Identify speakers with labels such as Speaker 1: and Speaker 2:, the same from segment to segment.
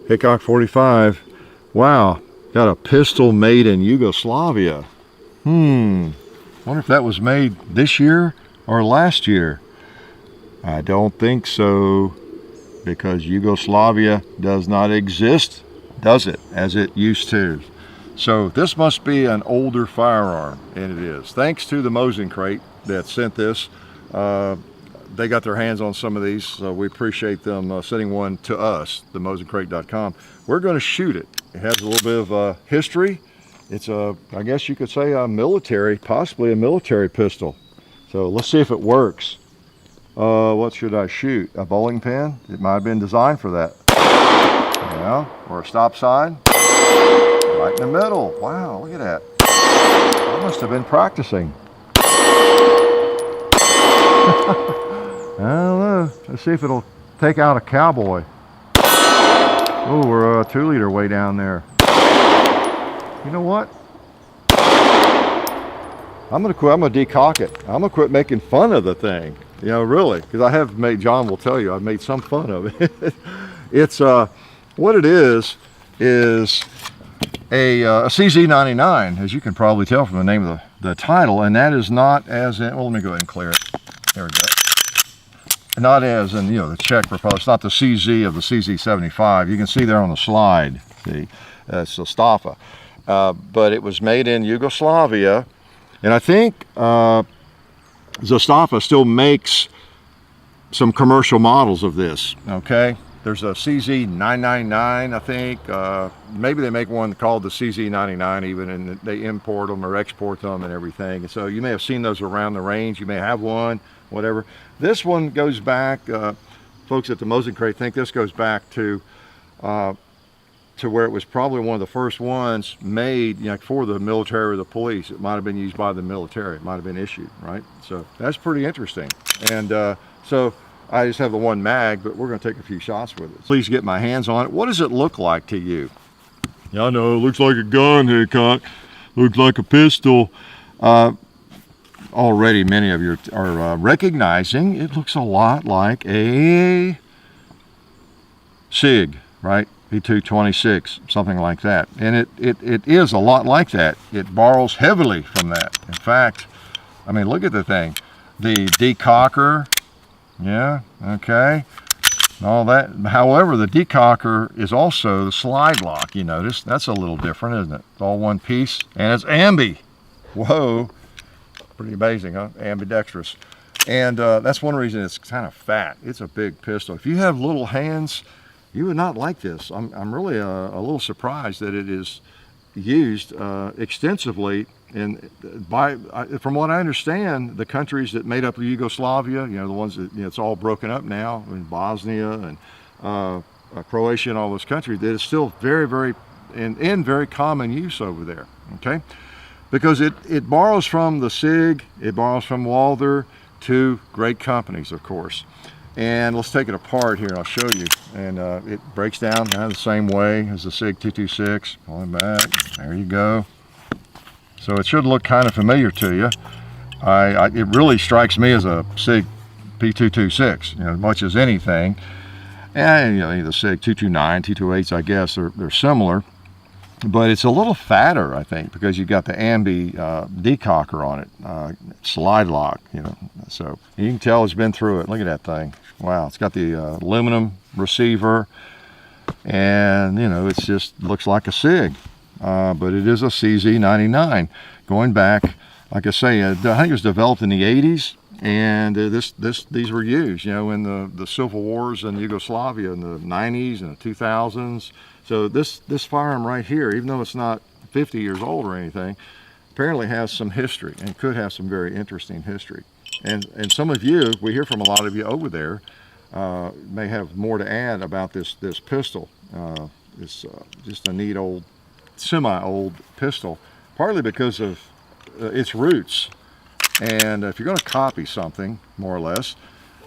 Speaker 1: Hickok 45. Wow, got a pistol made in Yugoslavia. Wonder if that was made this year or last year. I don't think so, because Yugoslavia does not exist, does it, as it used to. So this must be an older firearm, and it is. Thanks to the Mosin Crate that sent this. They got their hands on some of these, so we appreciate them sending one to us, themosincrate.com. We're going to shoot it. It has a little bit of history. It's a, I guess you could say, a military, possibly a military pistol. So let's see if it works. What should I shoot? A bowling pin? It might have been designed for that. Yeah, or a stop sign. Right in the middle. Wow, look at that. I must have been practicing. I don't know. Let's see if it'll take out a cowboy. Oh, we're a 2-liter way down there. You know what? I'm gonna quit. I'm gonna decock it. I'm gonna quit making fun of the thing. You know, really, because I have made. John will tell you I've made some fun of it. It's what it is a CZ99, as you can probably tell from the name of the title, and that is not as in. Well, let me go ahead and clear it. There we go. Not as in, you know, the Czech Republic. It's not the CZ of the CZ75. You can see there on the slide. See, it's a Stafa. But it was made in Yugoslavia, and I think Stafa still makes some commercial models of this. Okay, there's a CZ999, I think. Maybe they make one called the CZ99 even, and they import them or export them and everything. And so you may have seen those around the range. You may have one, whatever. This one goes back. Folks at the Mosin Crate think this goes back to where it was probably one of the first ones made, you know, for the military or the police. It might have been used by the military. It might have been issued, right? So that's pretty interesting. And so I just have the one mag, but we're going to take a few shots with it. Please get my hands on it. What does it look like to you? Yeah, I know, it looks like a gun, Hickok. Looks like a pistol. Already many of you are recognizing it looks a lot like a SIG, right? P226, something like that. And it is a lot like that. It borrows heavily from that. In fact, I mean, look at the thing. The decocker, yeah, okay, all that. However, the decocker is also the slide lock, you notice. That's a little different, isn't it? It's all one piece, and it's ambi. Whoa, pretty amazing, huh? Ambidextrous. And that's one reason it's kind of fat. It's a big pistol. If you have little hands, you would not like this. I'm really a little surprised that it is used extensively. And from what I understand, the countries that made up Yugoslavia, you know, the ones that, you know, it's all broken up now, in Bosnia and Croatia and all those countries, that it's still very, very in very common use over there. Okay, because it borrows from the SIG, it borrows from Walther, two great companies, of course. And let's take it apart here and I'll show you. And it breaks down kind of the same way as the SIG 226. Pulling back, there you go. So it should look kind of familiar to you. It really strikes me as a SIG P226, you know, as much as anything. And, you know, the SIG 229, 228s, I guess, they're similar. But it's a little fatter, I think, because you've got the ambi decocker on it, slide lock, you know. So you can tell it's been through it. Look at that thing. Wow, it's got the aluminum receiver, and, you know, it's just looks like a SIG. But it is a CZ99. Going back, like I say, I think it was developed in the 80s, and these were used, you know, in the civil wars in Yugoslavia in the 90s and the 2000s. So this firearm right here, even though it's not 50 years old or anything, apparently has some history and could have some very interesting history. And some of you, we hear from a lot of you over there, may have more to add about this pistol. It's just a neat old, semi-old pistol, partly because of its roots. And if you're going to copy something, more or less,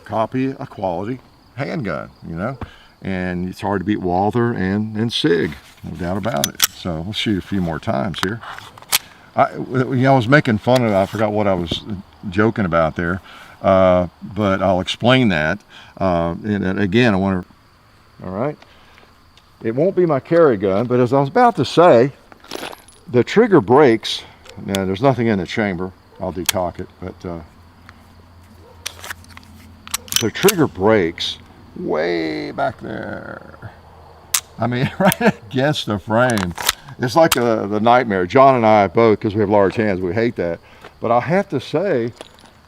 Speaker 1: copy a quality handgun, you know. And it's hard to beat Walther and SIG, no doubt about it. So let's shoot a few more times here. I was making fun of it. I forgot what I was joking about there, but I'll explain that. And again, I want to. All right. It won't be my carry gun, but as I was about to say, the trigger breaks. Now, there's nothing in the chamber. I'll decock it, but the trigger breaks way back there. I mean, right against the frame. It's like the nightmare. John and I both, because we have large hands, we hate that. But I have to say,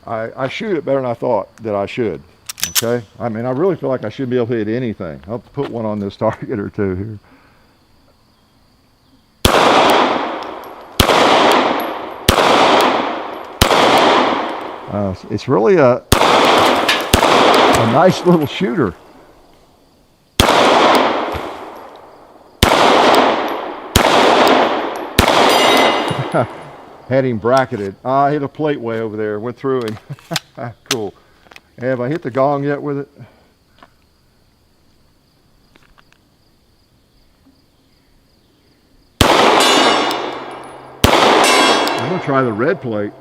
Speaker 1: I shoot it better than I thought that I should. Okay? I mean, I really feel like I should be able to hit anything. I'll put one on this target or two here. It's really a nice little shooter. Had him bracketed. I hit a plate way over there, went through him. Cool. Have I hit the gong yet with it? I'm gonna try the red plate.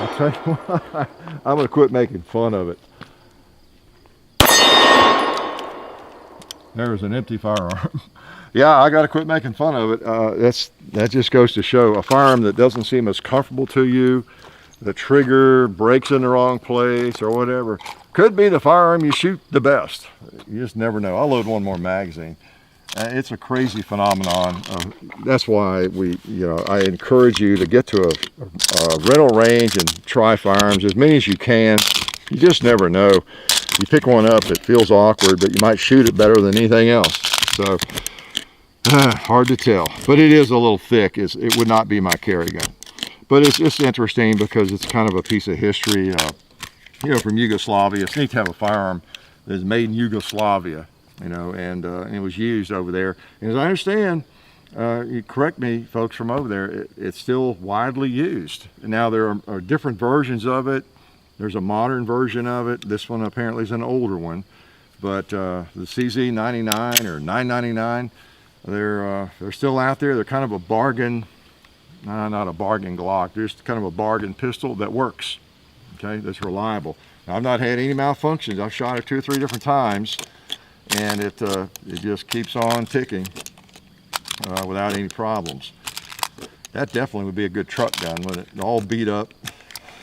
Speaker 1: I'll tell you what, I'm gonna quit making fun of it. There's an empty firearm. Yeah, I got to quit making fun of it. That just goes to show a firearm that doesn't seem as comfortable to you, the trigger breaks in the wrong place or whatever, could be the firearm you shoot the best. You just never know. I'll load one more magazine. It's a crazy phenomenon. That's why I encourage you to get to a rental range and try firearms as many as you can. You just never know. You pick one up, it feels awkward, but you might shoot it better than anything else. So, hard to tell. But it is a little thick. It would not be my carry gun. But it's just interesting because it's kind of a piece of history, from Yugoslavia. It's neat to have a firearm that is made in Yugoslavia, and it was used over there. And as I understand, you correct me, folks from over there, it's still widely used. And now there are different versions of it. There's a modern version of it. This one apparently is an older one, but the CZ99 or 999, they're still out there. They're kind of a bargain, not a bargain Glock. They're just kind of a bargain pistol that works. Okay, that's reliable. Now, I've not had any malfunctions. I've shot it 2 or 3 different times, and it just keeps on ticking without any problems. That definitely would be a good truck gun with it all beat up.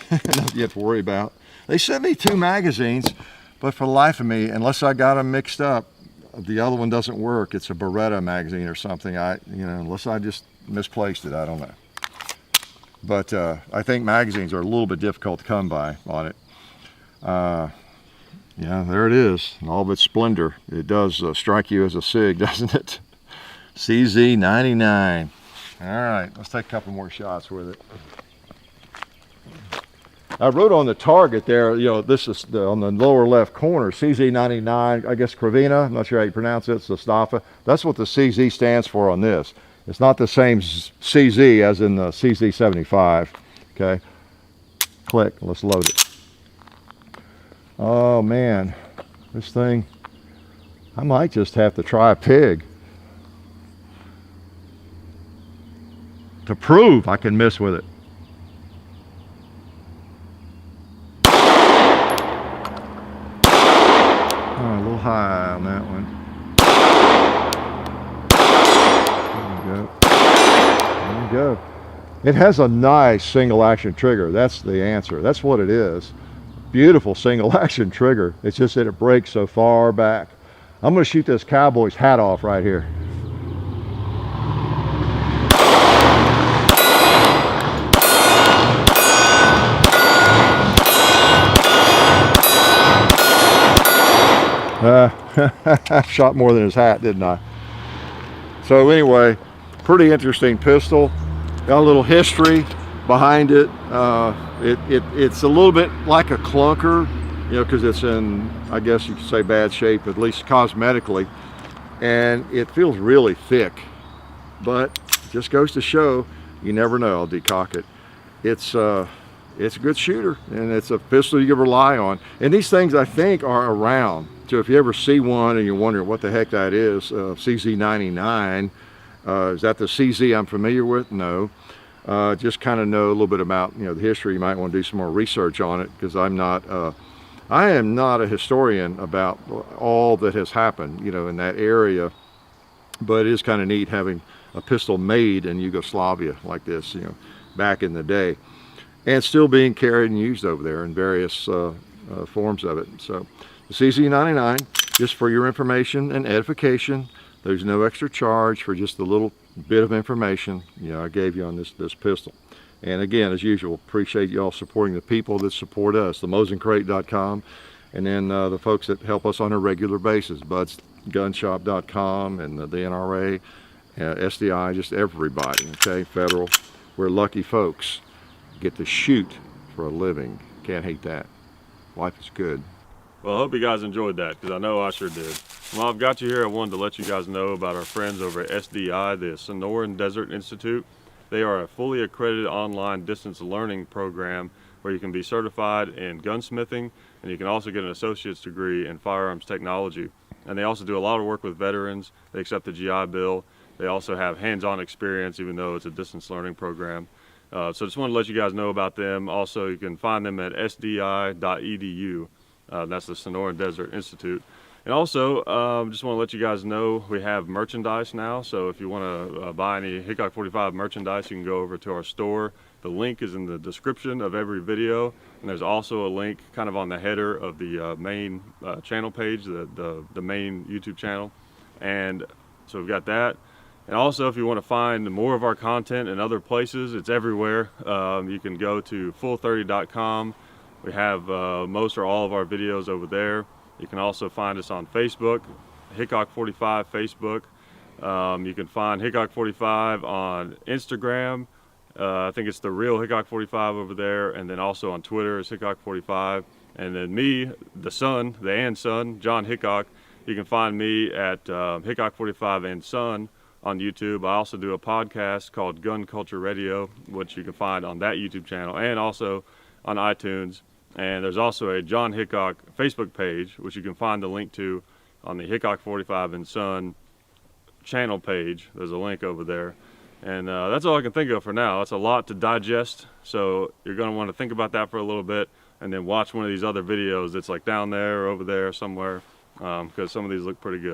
Speaker 1: Nothing you have to worry about. They sent me 2 magazines, but for the life of me, unless I got them mixed up, the other one doesn't work. It's a Beretta magazine or something. Unless I just misplaced it, I don't know. But I think magazines are a little bit difficult to come by on it. Yeah, there it is, in all of its splendor. It does strike you as a SIG, doesn't it? CZ99. All right, let's take a couple more shots with it. I wrote on the target there, this is on the lower left corner, CZ99, I guess Kravina, I'm not sure how you pronounce it, it's the Stafa. That's what the CZ stands for on this. It's not the same CZ as in the CZ75, okay? Click, let's load it. Oh man, this thing, I might just have to try a pig to prove I can miss with it. High on that one. There you go. It has a nice single action trigger. That's the answer. That's what it is. Beautiful single action trigger. It's just that it breaks so far back. I'm going to shoot this cowboy's hat off right here. Shot more than his hat, didn't I? So anyway, pretty interesting pistol. Got a little history behind it. It's a little bit like a clunker, because it's in, I guess you could say, bad shape, at least cosmetically. And it feels really thick, but it just goes to show, you never know. I'll decock it. It's a good shooter, and it's a pistol you can rely on. And these things, I think, are around. So if you ever see one and you're wondering what the heck that is, CZ99, is that the CZ I'm familiar with? No. just kind of know a little bit about, the history. You might want to do some more research on it, because I am not a historian about all that has happened, in that area. But it is kind of neat having a pistol made in Yugoslavia like this, back in the day, and still being carried and used over there in various forms of it. So the CZ99, just for your information and edification. There's no extra charge for just the little bit of information I gave you on this pistol. And again, as usual, appreciate y'all supporting the people that support us, themoseandcrate.com, and then the folks that help us on a regular basis, budsgunshop.com and the NRA, SDI, just everybody, okay, federal. We're lucky folks. Get to shoot for a living. Can't hate that. Life is good.
Speaker 2: Well, I hope you guys enjoyed that, because I know I sure did. While I've got you here, I wanted to let you guys know about our friends over at SDI, the Sonoran Desert Institute. They are a fully accredited online distance learning program where you can be certified in gunsmithing, and you can also get an associate's degree in firearms technology. And they also do a lot of work with veterans. They accept the GI Bill. They also have hands-on experience, even though it's a distance learning program. So just want to let you guys know about them. Also, you can find them at sdi.edu. That's the Sonoran Desert Institute. And also, just want to let you guys know we have merchandise now. So if you want to buy any Hickok 45 merchandise, you can go over to our store. The link is in the description of every video. And there's also a link kind of on the header of the main channel page, the main YouTube channel. And so we've got that. And also, if you want to find more of our content in other places, it's everywhere. You can go to full30.com. We have most or all of our videos over there. You can also find us on Facebook, Hickok 45 Facebook. You can find Hickok 45 on Instagram. I think it's the real Hickok 45 over there. And then also on Twitter, it's Hickok 45. And then me, the son, John Hickok, you can find me at Hickok 45 and Son on YouTube. I also do a podcast called Gun Culture Radio, which you can find on that YouTube channel and also on iTunes. And there's also a John Hickok Facebook page, which you can find the link to on the Hickok 45 and Son channel page. There's a link over there. And that's all I can think of for now. That's a lot to digest. So you're going to want to think about that for a little bit and then watch one of these other videos that's like down there or over there somewhere, because some of these look pretty good.